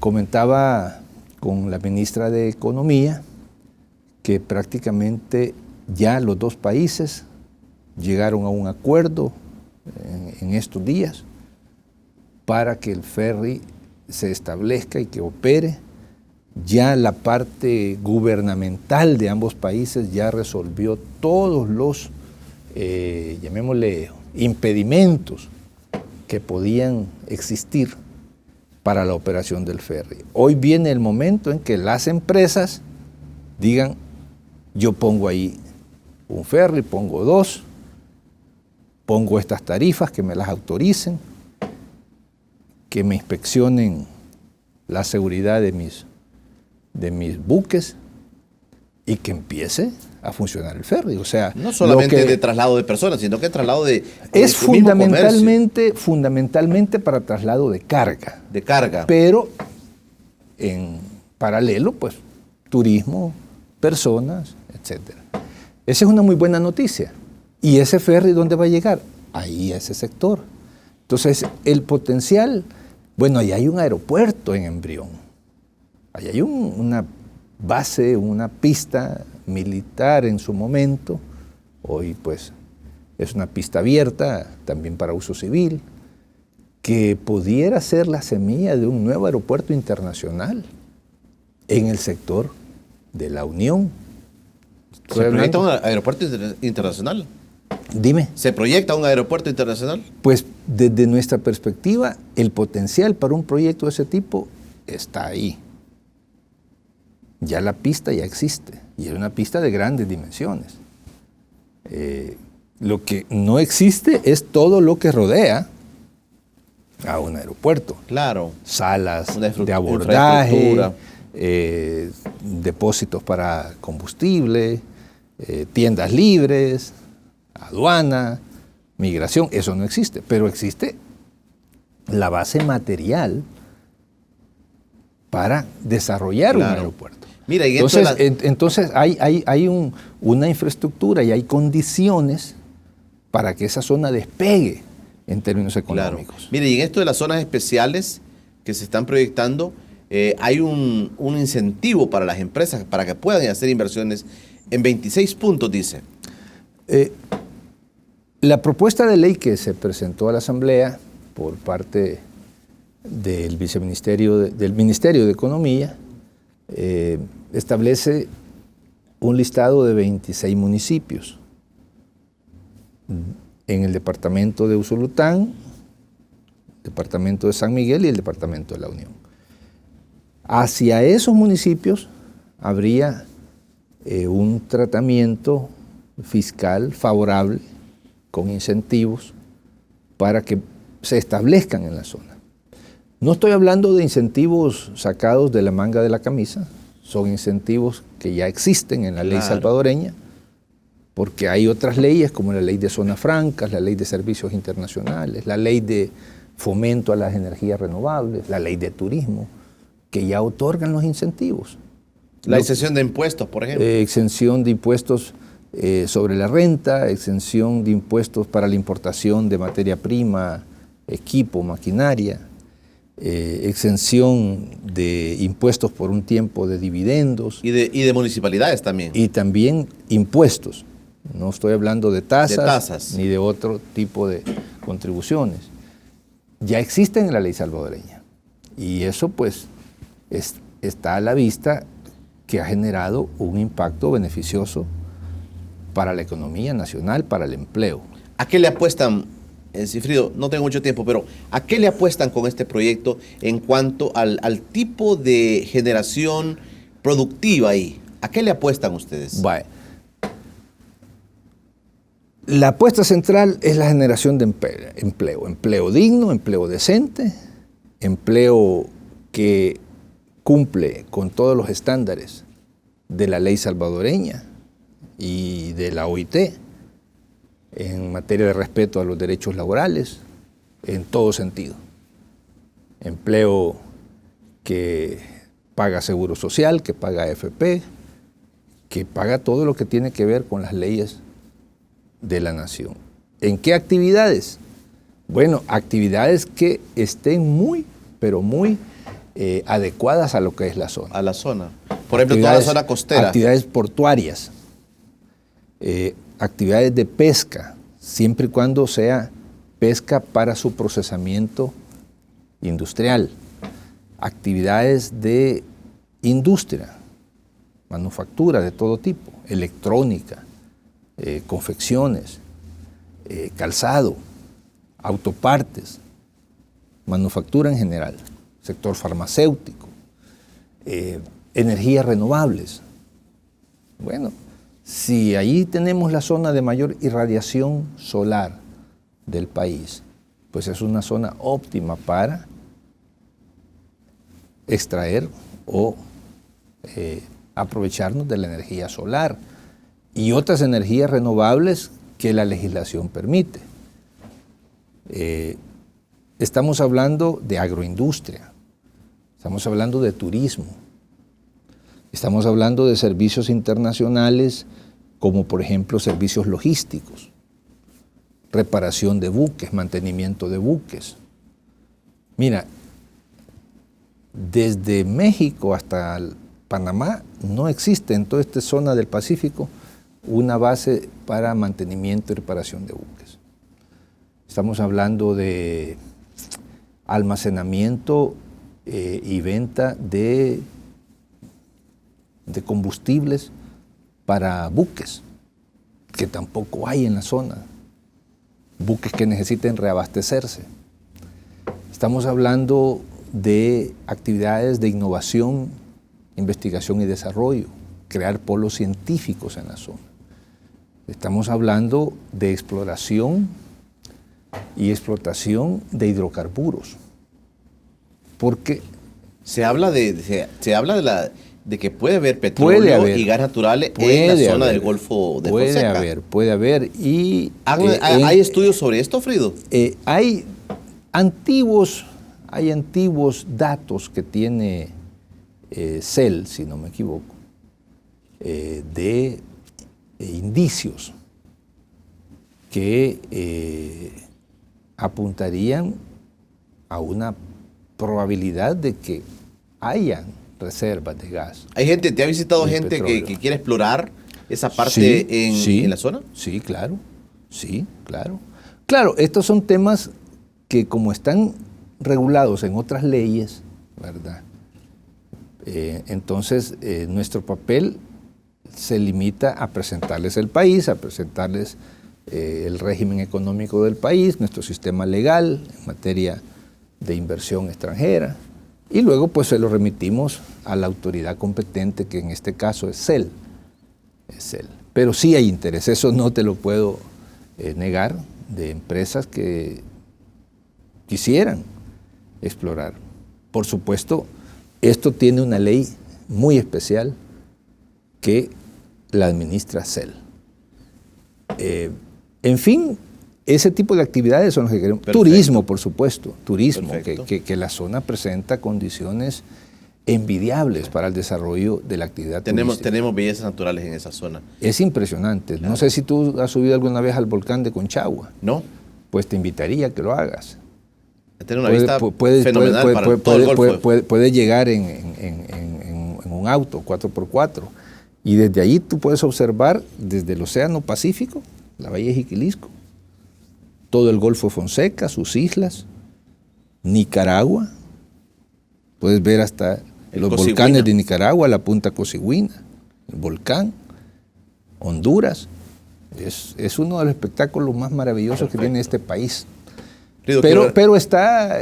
B: Comentaba con la ministra de Economía que prácticamente ya los dos países llegaron a un acuerdo en estos días para que el ferry se establezca y que opere. Ya la parte gubernamental de ambos países ya resolvió todos los, llamémosle, impedimentos que podían existir para la operación del ferry. Hoy viene el momento en que las empresas digan, yo pongo ahí un ferry, pongo dos, pongo estas tarifas, que me las autoricen, que me inspeccionen la seguridad de mis buques y que empiece a funcionar el ferry. O sea,
A: no solamente de traslado de personas, sino que traslado de
B: es fundamentalmente para traslado de carga.
A: De carga.
B: Pero en paralelo, pues, turismo, personas, etcétera. Esa es una muy buena noticia. ¿Y ese ferry dónde va a llegar? Ahí, a ese sector. Entonces, el potencial, bueno, ahí hay un aeropuerto en embrión. Ahí hay una base, una pista militar en su momento. Hoy, pues, es una pista abierta, también para uso civil, que pudiera ser la semilla de un nuevo aeropuerto internacional en el sector de la Unión.
A: ¿Se proyecta un aeropuerto internacional?
B: Dime.
A: ¿Se proyecta un aeropuerto internacional?
B: Pues desde nuestra perspectiva, el potencial para un proyecto de ese tipo está ahí. Ya la pista ya existe, y es una pista de grandes dimensiones. Lo que no existe es todo lo que rodea a un aeropuerto.
A: Claro.
B: Salas de abordaje, depósitos para combustible, tiendas libres, aduana, migración, eso no existe, pero existe la base material para desarrollar un aeropuerto.
A: Mira, y
B: entonces hay una infraestructura y hay condiciones para que esa zona despegue en términos económicos.
A: Claro. Mire, y en esto de las zonas especiales que se están proyectando, hay un incentivo para las empresas para que puedan hacer inversiones en 26 puntos, dice.
B: La propuesta de ley que se presentó a la Asamblea por parte del Ministerio de Economía establece un listado de 26 municipios en el departamento de Usulután, departamento de San Miguel y el departamento de La Unión. Hacia esos municipios habría un tratamiento fiscal favorable con incentivos para que se establezcan en la zona. No estoy hablando de incentivos sacados de la manga de la camisa, son incentivos que ya existen en la ley salvadoreña, porque hay otras leyes como la ley de zonas francas, la ley de servicios internacionales, la ley de fomento a las energías renovables, la ley de turismo, que ya otorgan los incentivos.
A: La exención de impuestos, por ejemplo.
B: Exención de impuestos sobre la renta, exención de impuestos para la importación de materia prima, equipo, maquinaria, exención de impuestos por un tiempo de dividendos.
A: Y de municipalidades también.
B: Y también impuestos. No estoy hablando de tasas ni de otro tipo de contribuciones. Ya existen en la ley salvadoreña. Y eso pues está a la vista que ha generado un impacto beneficioso para la economía nacional, para el empleo.
A: ¿A qué le apuestan, Sigfrido? No tengo mucho tiempo, pero ¿a qué le apuestan con este proyecto en cuanto al tipo de generación productiva ahí? ¿A qué le apuestan ustedes?
B: Vale. La apuesta central es la generación de empleo digno, empleo decente, empleo que cumple con todos los estándares de la ley salvadoreña, y de la OIT en materia de respeto a los derechos laborales, en todo sentido. Empleo que paga seguro social, que paga AFP, que paga todo lo que tiene que ver con las leyes de la nación. ¿En qué actividades? Bueno, actividades que estén muy, pero muy adecuadas a lo que es la zona.
A: A la zona. Por ejemplo, toda la zona costera.
B: Actividades portuarias, actividades de pesca, siempre y cuando sea pesca para su procesamiento industrial. Actividades de industria, manufactura de todo tipo, electrónica, confecciones, calzado, autopartes, manufactura en general, sector farmacéutico, energías renovables. Bueno, si ahí tenemos la zona de mayor irradiación solar del país, pues es una zona óptima para extraer o aprovecharnos de la energía solar y otras energías renovables que la legislación permite. Estamos hablando de agroindustria, estamos hablando de turismo, estamos hablando de servicios internacionales como por ejemplo servicios logísticos, reparación de buques, mantenimiento de buques. Mira, desde México hasta Panamá no existe en toda esta zona del Pacífico una base para mantenimiento y reparación de buques. Estamos hablando de almacenamiento y venta de combustibles para buques, que tampoco hay en la zona. Buques que necesiten reabastecerse. Estamos hablando de actividades de innovación, investigación y desarrollo, crear polos científicos en la zona. Estamos hablando de exploración y explotación de hidrocarburos. Porque
A: se habla de que puede haber petróleo y gas natural en la zona del Golfo de Fonseca.
B: Puede haber. Y,
A: ¿hay estudios sobre esto, Frido?
B: Hay antiguos datos que tiene CEL, si no me equivoco, de indicios que apuntarían a una probabilidad de que hayan reservas de gas.
A: ¿Hay gente, te ha visitado gente que quiere explorar esa parte en la zona?
B: Sí, claro. Sí, claro. Claro, estos son temas que como están regulados en otras leyes, ¿verdad? Entonces, nuestro papel se limita a presentarles el país, a presentarles el régimen económico del país, nuestro sistema legal en materia de inversión extranjera, y luego pues se lo remitimos a la autoridad competente, que en este caso es CEL. Pero sí hay interés, eso no te lo puedo negar, de empresas que quisieran explorar. Por supuesto, esto tiene una ley muy especial que la administra CEL. En fin, ese tipo de actividades son las que queremos. Perfecto. Turismo, por supuesto, turismo, que la zona presenta condiciones envidiables para el desarrollo de la actividad turística. Tenemos
A: bellezas naturales en esa zona.
B: Es impresionante. Claro. No sé si tú has subido alguna vez al volcán de Conchagua.
A: No.
B: Pues te invitaría a que lo hagas.
A: Tiene una vista fenomenal para todo el Golfo.
B: Puedes llegar en un auto 4x4 y desde allí tú puedes observar desde el Océano Pacífico, la Bahía de Jiquilisco, todo el Golfo de Fonseca, sus islas, Nicaragua, puedes ver hasta los volcanes de Nicaragua, la Punta Cosiguina, el volcán, Honduras. Es uno de los espectáculos más maravillosos que tiene este país. Pero está,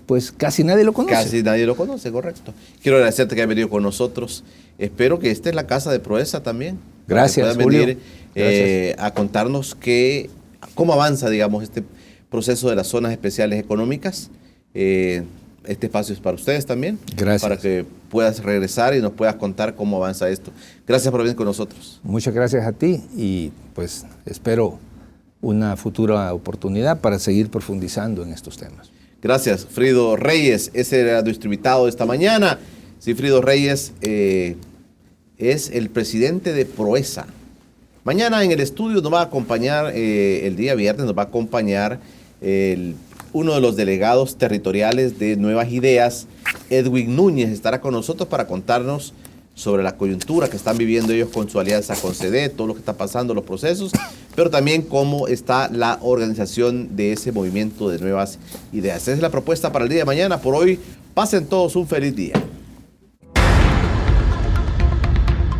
B: pues casi nadie lo conoce.
A: Casi nadie lo conoce, correcto. Quiero agradecerte que hayas venido con nosotros. Espero que esta es la casa de Proesa también.
B: Gracias,
A: Julio. Venir a contarnos cómo avanza, digamos, este proceso de las zonas especiales económicas. este espacio es para ustedes también.
B: Gracias.
A: Para que puedas regresar y nos puedas contar cómo avanza esto. Gracias por venir con nosotros.
B: Muchas gracias a ti y pues espero una futura oportunidad para seguir profundizando en estos temas.
A: Gracias, Frido Reyes. Ese era nuestro invitado esta mañana. Sí, Frido Reyes es el presidente de Proesa. Mañana en el estudio nos va a acompañar, el día viernes nos va a acompañar uno de los delegados territoriales de Nuevas Ideas, Edwin Núñez, estará con nosotros para contarnos sobre la coyuntura que están viviendo ellos con su alianza con CD, todo lo que está pasando, los procesos, pero también cómo está la organización de ese movimiento de Nuevas Ideas. Esa es la propuesta para el día de mañana. Por hoy, pasen todos un feliz día.